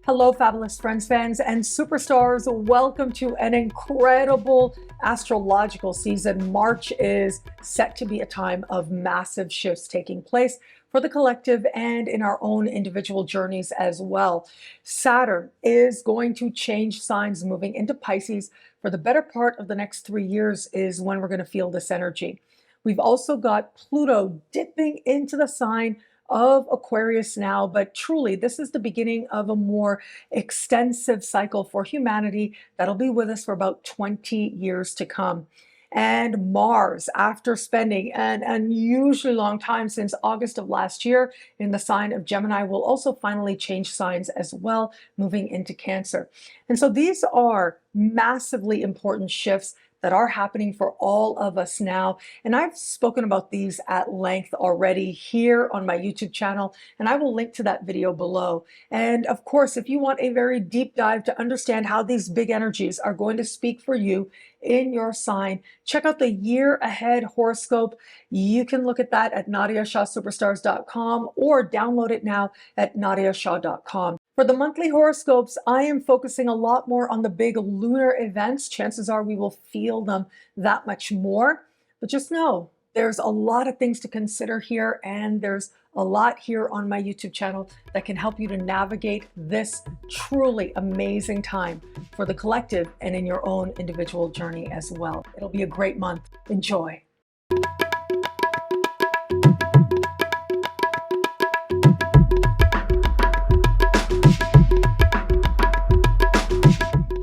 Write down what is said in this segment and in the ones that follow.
Hello, fabulous friends, fans, and superstars. Welcome to an incredible astrological season. March is set to be a time of massive shifts taking place for the collective and in our own individual journeys as well. Saturn is going to change signs moving into Pisces for the better part of the next 3 years is when we're going to feel this energy. We've also got Pluto dipping into the sign of Aquarius now, but truly this is the beginning of a more extensive cycle for humanity that'll be with us for about 20 years to come. And Mars, after spending an unusually long time since August of last year in the sign of Gemini, will also finally change signs as well, moving into Cancer. And so these are massively important shifts that are happening for all of us now. And I've spoken about these at length already here on my YouTube channel, and I will link to that video below. And of course, if you want a very deep dive to understand how these big energies are going to speak for you in your sign, check out the year ahead horoscope. You can look at that at NadiyaShahSuperstars.com or download it now at NadiyaShah.com. For the monthly horoscopes, I am focusing a lot more on the big lunar events. Chances are we will feel them that much more. But just know there's a lot of things to consider here, and there's a lot here on my YouTube channel that can help you to navigate this truly amazing time for the collective and in your own individual journey as well. It'll be a great month. Enjoy.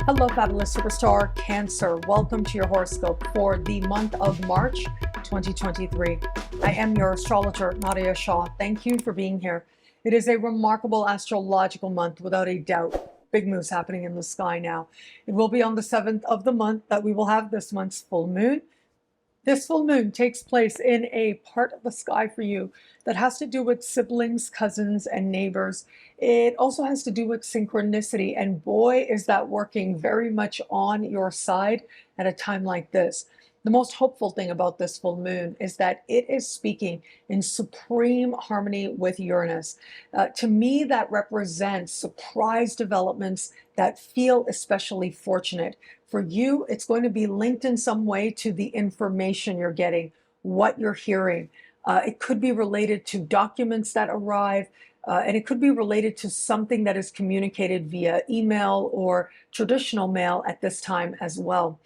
Hello, fabulous superstar Cancer. Welcome to your horoscope for the month of March 2023. I am your astrologer, Nadiya Shah. Thank you for being here. It is a remarkable astrological month, without a doubt. Big moves happening in the sky now. It will be on the 7th of the month that we will have this month's full moon. This full moon takes place in a part of the sky for you that has to do with siblings, cousins, and neighbors. It also has to do with synchronicity, and boy, is that working very much on your side at a time like this. The most hopeful thing about this full moon is that it is speaking in supreme harmony with Uranus. To me, that represents surprise developments that feel especially fortunate. For you, it's going to be linked in some way to the information you're getting, what you're hearing. It could be related to documents that arrive, and it could be related to something that is communicated via email or traditional mail at this time as well.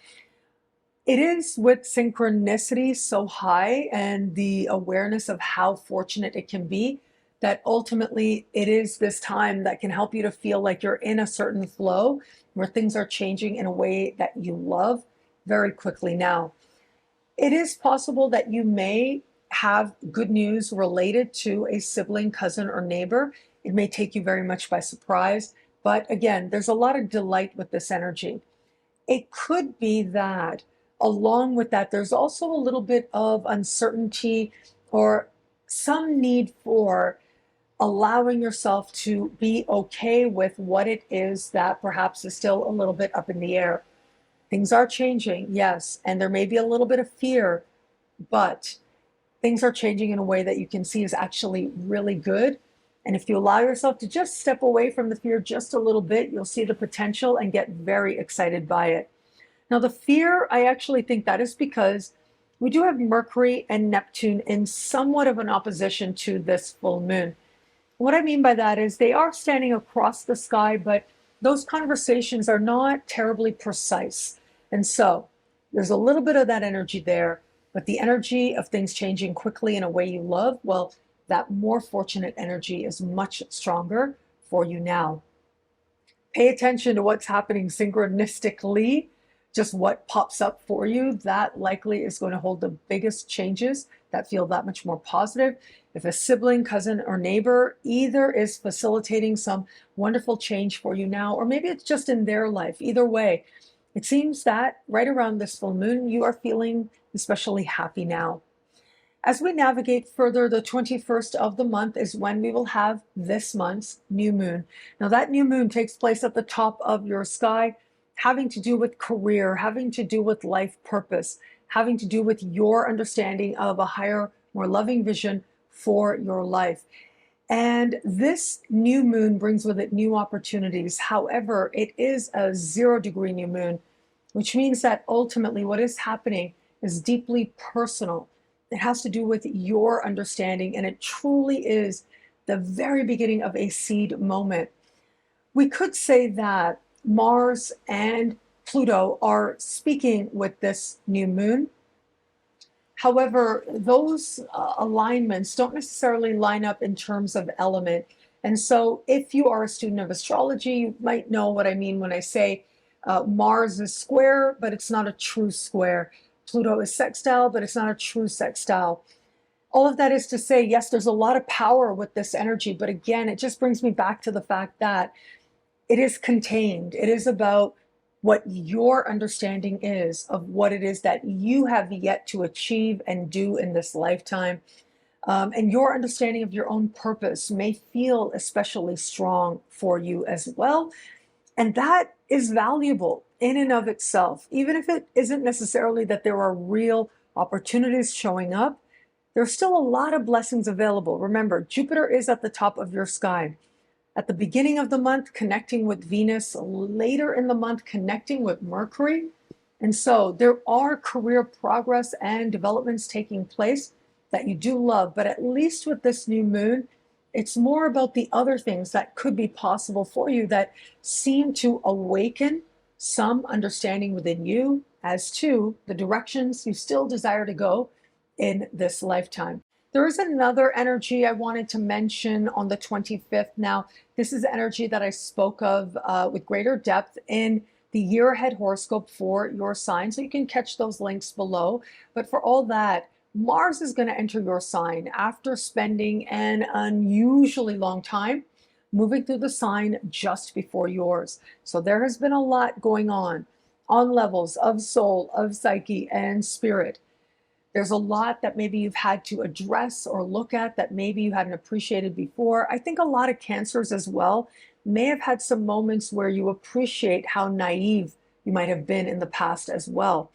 It is with synchronicity so high and the awareness of how fortunate it can be that ultimately it is this time that can help you to feel like you're in a certain flow where things are changing in a way that you love very quickly now. It is possible that you may have good news related to a sibling, cousin, or neighbor. It may take you very much by surprise, but again, there's a lot of delight with this energy. It could be that along with that, there's also a little bit of uncertainty or some need for allowing yourself to be okay with what it is that perhaps is still a little bit up in the air. Things are changing, yes, and there may be a little bit of fear, but things are changing in a way that you can see is actually really good. And if you allow yourself to just step away from the fear just a little bit, you'll see the potential and get very excited by it. Now, the fear, I actually think that is because we do have Mercury and Neptune in somewhat of an opposition to this full moon. What I mean by that is they are standing across the sky, but those conversations are not terribly precise. And so there's a little bit of that energy there, but the energy of things changing quickly in a way you love, well, that more fortunate energy is much stronger for you now. Pay attention to what's happening synchronistically. Just what pops up for you, that likely is going to hold the biggest changes that feel that much more positive. If a sibling, cousin, or neighbor either is facilitating some wonderful change for you now, or maybe it's just in their life, either way, it seems that right around this full moon, you are feeling especially happy now. As we navigate further, the 21st of the month is when we will have this month's new moon. Now, that new moon takes place at the top of your sky, having to do with career, having to do with life purpose, having to do with your understanding of a higher, more loving vision for your life. And this new moon brings with it new opportunities. However, it is a 0-degree new moon, which means that ultimately what is happening is deeply personal. It has to do with your understanding, and it truly is the very beginning of a seed moment. We could say that Mars and Pluto are speaking with this new moon. However, those alignments don't necessarily line up in terms of element. And so, if you are a student of astrology, you might know what I mean when I say Mars is square, but it's not a true square. Pluto is sextile, but it's not a true sextile. All of that is to say, yes, there's a lot of power with this energy, but again, it just brings me back to the fact that it is contained. It is about what your understanding is of what it is that you have yet to achieve and do in this lifetime. And your understanding of your own purpose may feel especially strong for you as well. And that is valuable in and of itself, even if it isn't necessarily that there are real opportunities showing up. There's still a lot of blessings available. Remember, Jupiter is at the top of your sky. At the beginning of the month, connecting with Venus, later in the month, connecting with Mercury. And so there are career progress and developments taking place that you do love, but at least with this new moon, it's more about the other things that could be possible for you that seem to awaken some understanding within you as to the directions you still desire to go in this lifetime. There is another energy I wanted to mention on the 25th. Now, this is energy that I spoke of with greater depth in the year ahead horoscope for your sign. So you can catch those links below. But for all that, Mars is going to enter your sign after spending an unusually long time moving through the sign just before yours. So there has been a lot going on levels of soul, of psyche, and spirit. There's a lot that maybe you've had to address or look at that maybe you hadn't appreciated before. I think a lot of Cancers as well may have had some moments where you appreciate how naive you might have been in the past as well.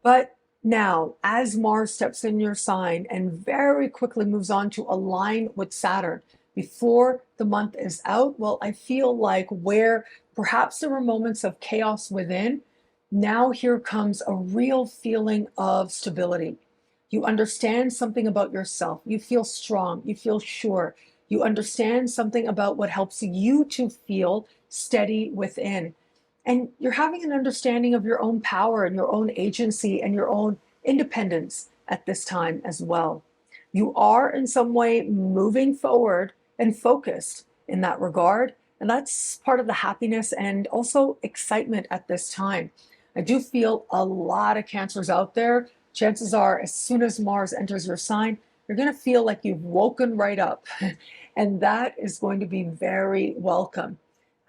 But now, as Mars steps in your sign and very quickly moves on to align with Saturn before the month is out, well, I feel like where perhaps there were moments of chaos within, now here comes a real feeling of stability. You understand something about yourself. You feel strong. You feel sure. You understand something about what helps you to feel steady within. And you're having an understanding of your own power and your own agency and your own independence at this time as well. You are in some way moving forward and focused in that regard. And that's part of the happiness and also excitement at this time. I do feel a lot of Cancers out there. Chances are, as soon as Mars enters your sign, you're going to feel like you've woken right up. And that is going to be very welcome.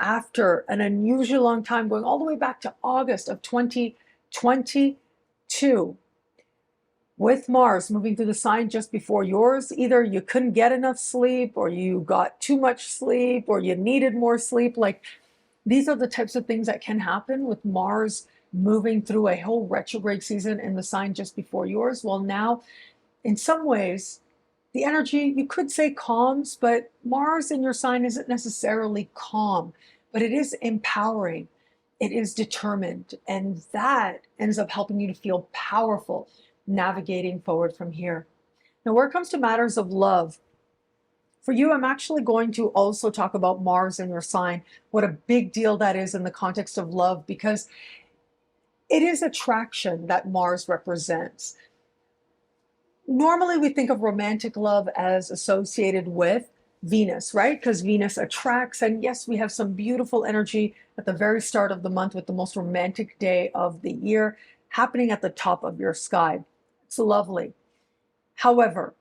After an unusually long time, going all the way back to August of 2022, with Mars moving through the sign just before yours, either you couldn't get enough sleep, or you got too much sleep, or you needed more sleep. Like, these are the types of things that can happen with Mars moving through a whole retrograde season in the sign just before yours. Well, now, in some ways, the energy, you could say calms, but Mars in your sign isn't necessarily calm, but it is empowering. It is determined, and that ends up helping you to feel powerful navigating forward from here. Now, where it comes to matters of love, for you, I'm actually going to also talk about Mars in your sign, what a big deal that is in the context of love, because it is attraction that Mars represents. Normally, we think of romantic love as associated with Venus, right? Because Venus attracts, and yes, we have some beautiful energy at the very start of the month with the most romantic day of the year happening at the top of your sky. It's lovely. However,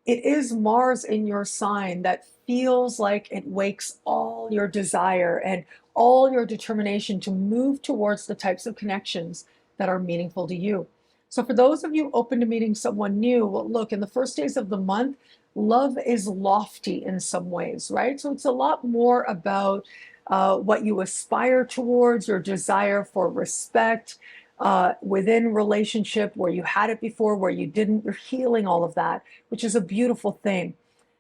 it is Mars in your sign that feels like it wakes all your desire and all your determination to move towards the types of connections that are meaningful to you. So for those of you open to meeting someone new, well, look, in the first days of the month, love is lofty in some ways, right? So it's a lot more about what you aspire towards, your desire for respect within relationship, where you had it before, where you didn't. You're healing all of that, which is a beautiful thing.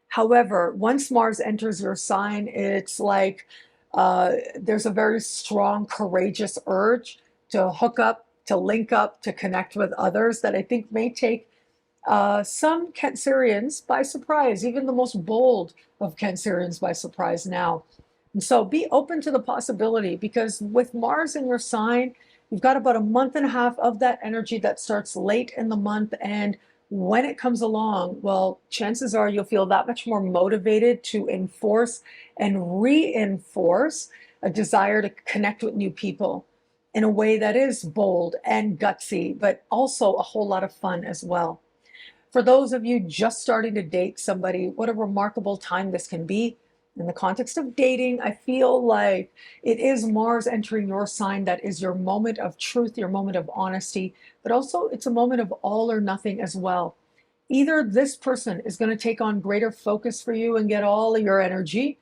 However, once Mars enters your sign, it's like there's a very strong, courageous urge to hook up, to link up, to connect with others that I think may take some Cancerians by surprise, even the most bold of Cancerians by surprise now. And so be open to the possibility, because with Mars in your sign, you've got about a month and a half of that energy that starts late in the month. And when it comes along, well, chances are you'll feel that much more motivated to enforce and reinforce a desire to connect with new people in a way that is bold and gutsy, but also a whole lot of fun as well. For those of you just starting to date somebody, what a remarkable time this can be. In the context of dating, I feel like it is Mars entering your sign that is your moment of truth, your moment of honesty, but also it's a moment of all or nothing as well. Either this person is going to take on greater focus for you and get all of your energy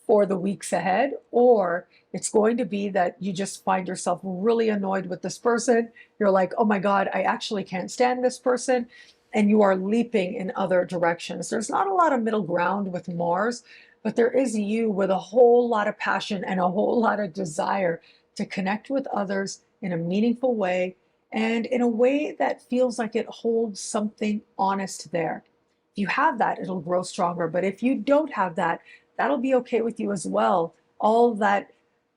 for the weeks ahead, or it's going to be that you just find yourself really annoyed with this person. You're like, oh my God, I actually can't stand this person. And you are leaping in other directions. There's not a lot of middle ground with Mars, but there is you with a whole lot of passion and a whole lot of desire to connect with others in a meaningful way and in a way that feels like it holds something honest there. If you have that, it'll grow stronger. But if you don't have that, that'll be okay with you as well. All that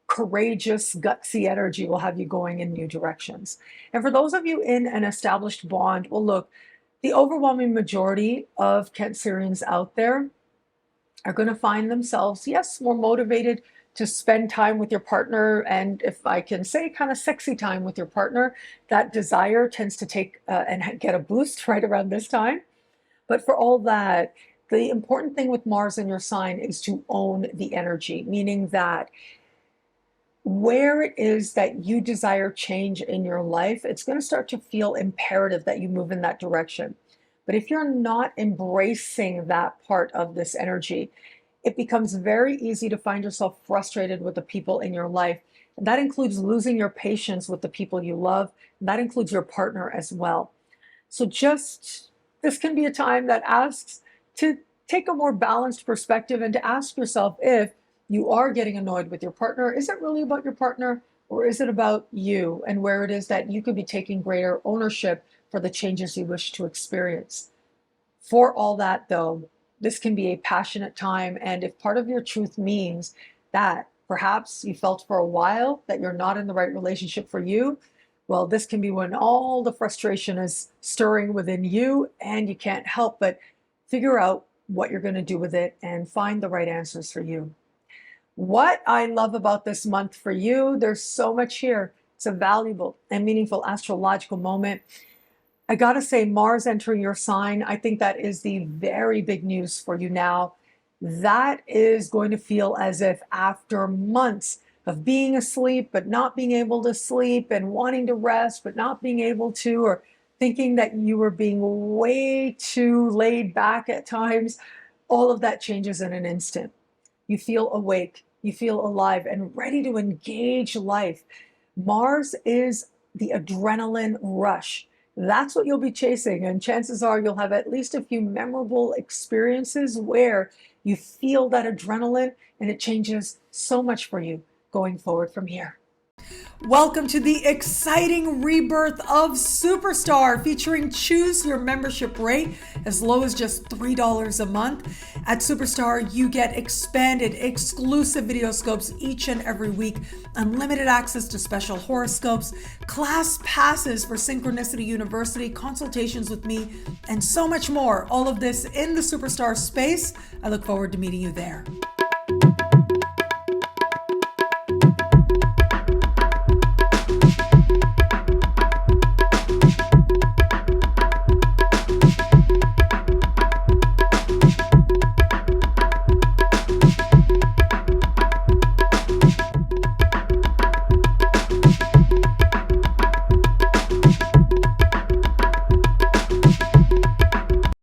courageous, gutsy energy will have you going in new directions. And for those of you in an established bond, well, look, the overwhelming majority of Cancerians out there are going to find themselves, yes, more motivated to spend time with your partner. And if I can say, kind of sexy time with your partner, that desire tends to take and get a boost right around this time. But for all that, the important thing with Mars in your sign is to own the energy, meaning that where it is that you desire change in your life, it's going to start to feel imperative that you move in that direction. But if you're not embracing that part of this energy, it becomes very easy to find yourself frustrated with the people in your life. And that includes losing your patience with the people you love. And that includes your partner as well. So this can be a time that asks to take a more balanced perspective and to ask yourself, if you are getting annoyed with your partner, is it really about your partner, or is it about you and where it is that you could be taking greater ownership for the changes you wish to experience? For all that, though, this can be a passionate time. And if part of your truth means that perhaps you felt for a while that you're not in the right relationship for you, well, this can be when all the frustration is stirring within you and you can't help but figure out what you're going to do with it and find the right answers for you. What I love about this month for you, there's so much here. It's a valuable and meaningful astrological moment. I gotta say, Mars entering your sign, I think that is the very big news for you now. That is going to feel as if after months of being asleep, but not being able to sleep, and wanting to rest, but not being able to, or thinking that you were being way too laid back at times, all of that changes in an instant. You feel awake, you feel alive and ready to engage life. Mars is the adrenaline rush. That's what you'll be chasing. And chances are you'll have at least a few memorable experiences where you feel that adrenaline and it changes so much for you going forward from here. Welcome to the exciting rebirth of Superstar, featuring choose your membership rate as low as just $3 a month. At Superstar, you get expanded, exclusive video scopes each and every week, unlimited access to special horoscopes, class passes for Synchronicity University, consultations with me, and so much more. All of this in the Superstar space. I look forward to meeting you there.